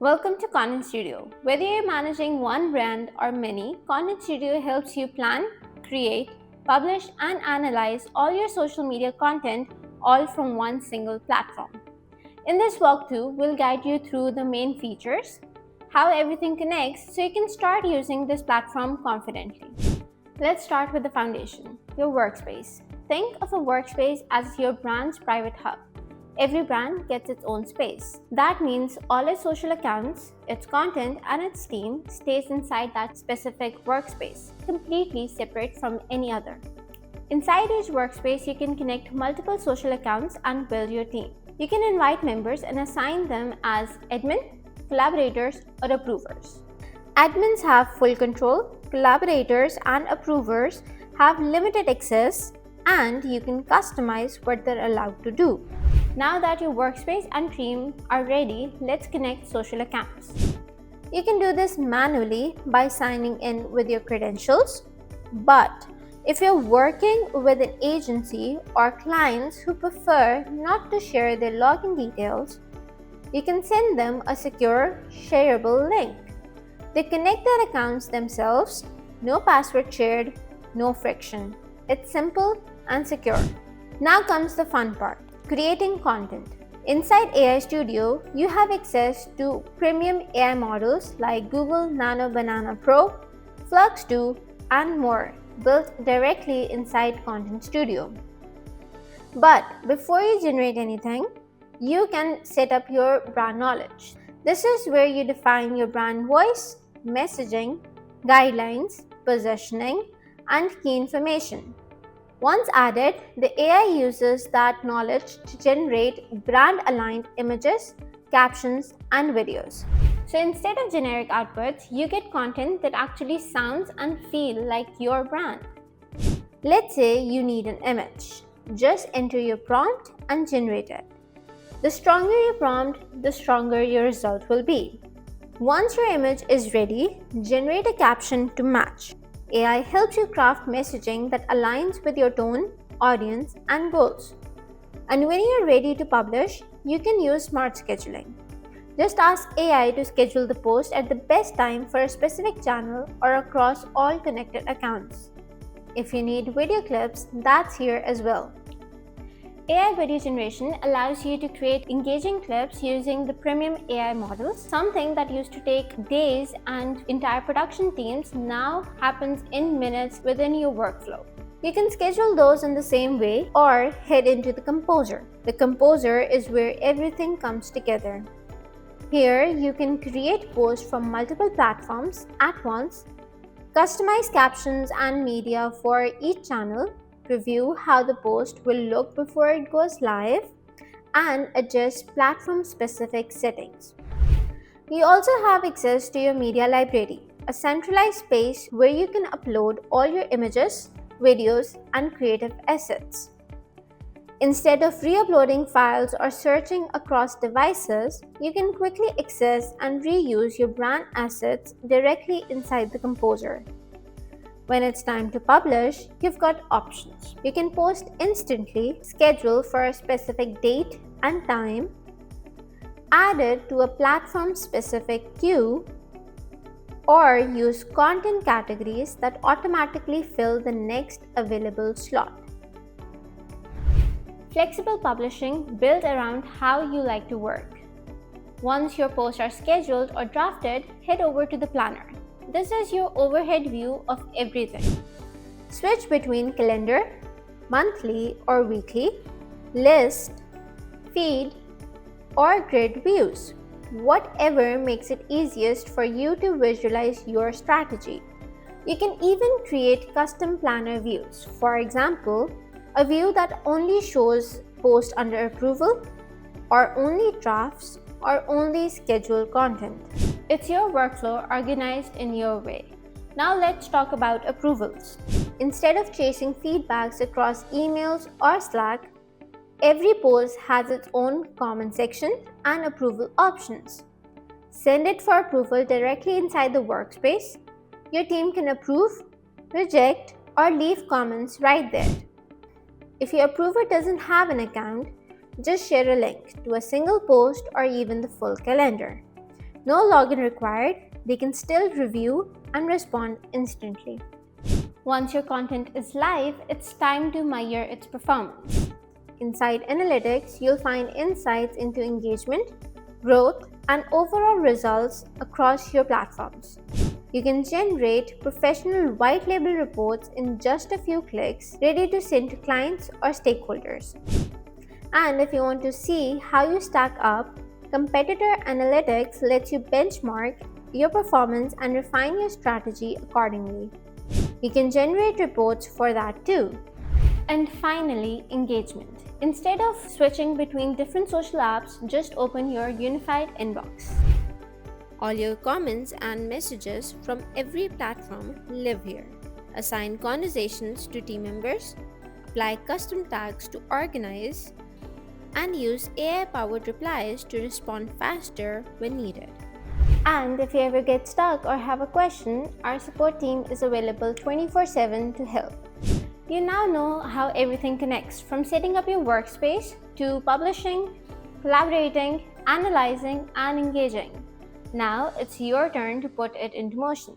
Welcome to ContentStudio. Whether you're managing one brand or many, ContentStudio helps you plan, create, publish, and analyze all your social media content all from one single platform. In this walkthrough, we'll guide you through the main features, how everything connects so you can start using this platform confidently. Let's start with the foundation, your workspace. Think of a workspace as your brand's private hub. Every brand gets its own space. That means all its social accounts, its content, and its team stays inside that specific workspace, completely separate from any other. Inside each workspace, you can connect multiple social accounts and build your team. You can invite members and assign them as admin, collaborators, or approvers. Admins have full control, collaborators and approvers have limited access, and you can customize what they're allowed to do. Now that your workspace and team are ready, let's connect social accounts. You can do this manually by signing in with your credentials, but if you're working with an agency or clients who prefer not to share their login details, you can send them a secure, shareable link. They connect their accounts themselves, no password shared, no friction. It's simple and secure. Now comes the fun part. Creating content. Inside AI Studio, you have access to premium AI models like Google Nano Banana Pro, Flux 2, and more, built directly inside ContentStudio. But before you generate anything, you can set up your brand knowledge. This is where you define your brand voice, messaging, guidelines, positioning, and key information. Once added, the AI uses that knowledge to generate brand-aligned images, captions, and videos. So instead of generic outputs, you get content that actually sounds and feels like your brand. Let's say you need an image. Just enter your prompt and generate it. The stronger your prompt, the stronger your result will be. Once your image is ready, generate a caption to match. AI helps you craft messaging that aligns with your tone, audience, and goals. And when you're ready to publish, you can use smart scheduling. Just ask AI to schedule the post at the best time for a specific channel or across all connected accounts. If you need video clips, that's here as well. AI video generation allows you to create engaging clips using the premium AI models. Something that used to take days and entire production teams now happens in minutes within your workflow. You can schedule those in the same way or head into the composer. The composer is where everything comes together. Here you can create posts from multiple platforms at once, customize captions and media for each channel, preview how the post will look before it goes live, and adjust platform-specific settings. You also have access to your media library, a centralized space where you can upload all your images, videos, and creative assets. Instead of re-uploading files or searching across devices, you can quickly access and reuse your brand assets directly inside the composer. When it's time to publish, you've got options. You can post instantly, schedule for a specific date and time, add it to a platform-specific queue, or use content categories that automatically fill the next available slot. Flexible publishing built around how you like to work. Once your posts are scheduled or drafted, head over to the planner. This is your overhead view of everything. Switch between calendar, monthly or weekly, list, feed, or grid views. Whatever makes it easiest for you to visualize your strategy. You can even create custom planner views. For example, a view that only shows posts under approval, or only drafts, or only scheduled content. It's your workflow organized in your way. Now let's talk about approvals. Instead of chasing feedbacks across emails or Slack, every post has its own comment section and approval options. Send it for approval directly inside the workspace. Your team can approve, reject, or leave comments right there. If your approver doesn't have an account, just share a link to a single post or even the full calendar. No login required, they can still review and respond instantly. Once your content is live, it's time to measure its performance. Inside Analytics, you'll find insights into engagement, growth, and overall results across your platforms. You can generate professional white label reports in just a few clicks, ready to send to clients or stakeholders. And if you want to see how you stack up, Competitor Analytics lets you benchmark your performance and refine your strategy accordingly. You can generate reports for that too. And finally, engagement. Instead of switching between different social apps, just open your unified inbox. All your comments and messages from every platform live here. Assign conversations to team members, apply custom tags to organize, and use AI-powered replies to respond faster when needed. And if you ever get stuck or have a question, our support team is available 24/7 to help. You now know how everything connects, from setting up your workspace to publishing, collaborating, analyzing, and engaging. Now it's your turn to put it into motion.